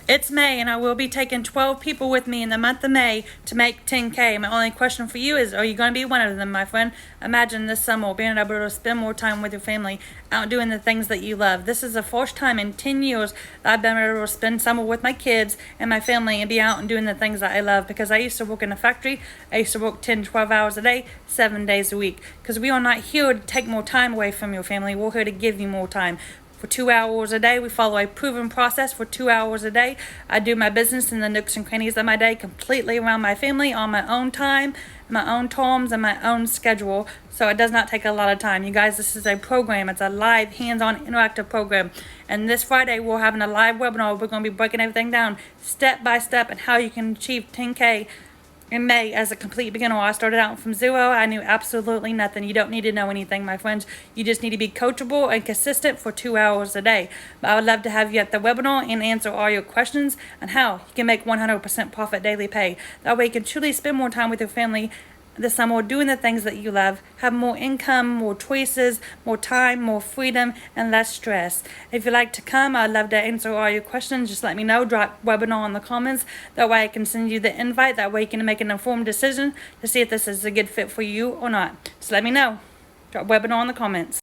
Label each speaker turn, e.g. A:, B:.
A: It's May, and I will be taking 12 people with me in the month of May to make 10K. My only question for you is, are you going to be one of them, my friend? Imagine this summer being able to spend more time with your family, out doing the things that you love. This is the first time in 10 years that I've been able to spend summer with my kids and my family and be out and doing the things that I love, because I used to work in a factory. I used to work 10 to 12 hours a day, 7 days a week, because we are not here to take more time away from your family. We're here to give you more time. For 2 hours a day, we follow a proven process. For 2 hours a day, I do my business in the nooks and crannies of my day completely around my family on my own time, my own terms, and my own schedule. So it does not take a lot of time. You guys, this is a program. It's a live, hands-on, interactive program. And this Friday, we're having a live webinar. We're going to be breaking everything down step by step and how you can achieve 10K in May as a complete beginner. I started out from zero. I knew absolutely nothing. You don't need to know anything, my friends. You just need to be coachable and consistent for 2 hours a day. But I would love to have you at the webinar and answer all your questions on how you can make 100% profit daily pay. That way you can truly spend more time with your family this summer doing the things that you love, have more income, more choices, more time, more freedom, and less stress. If you'd like to come, I'd love to answer all your questions. Just let me know. Drop webinar in the comments. That way I can send you the invite. That way you can make an informed decision to see if this is a good fit for you or not. Just let me know. Drop webinar in the comments.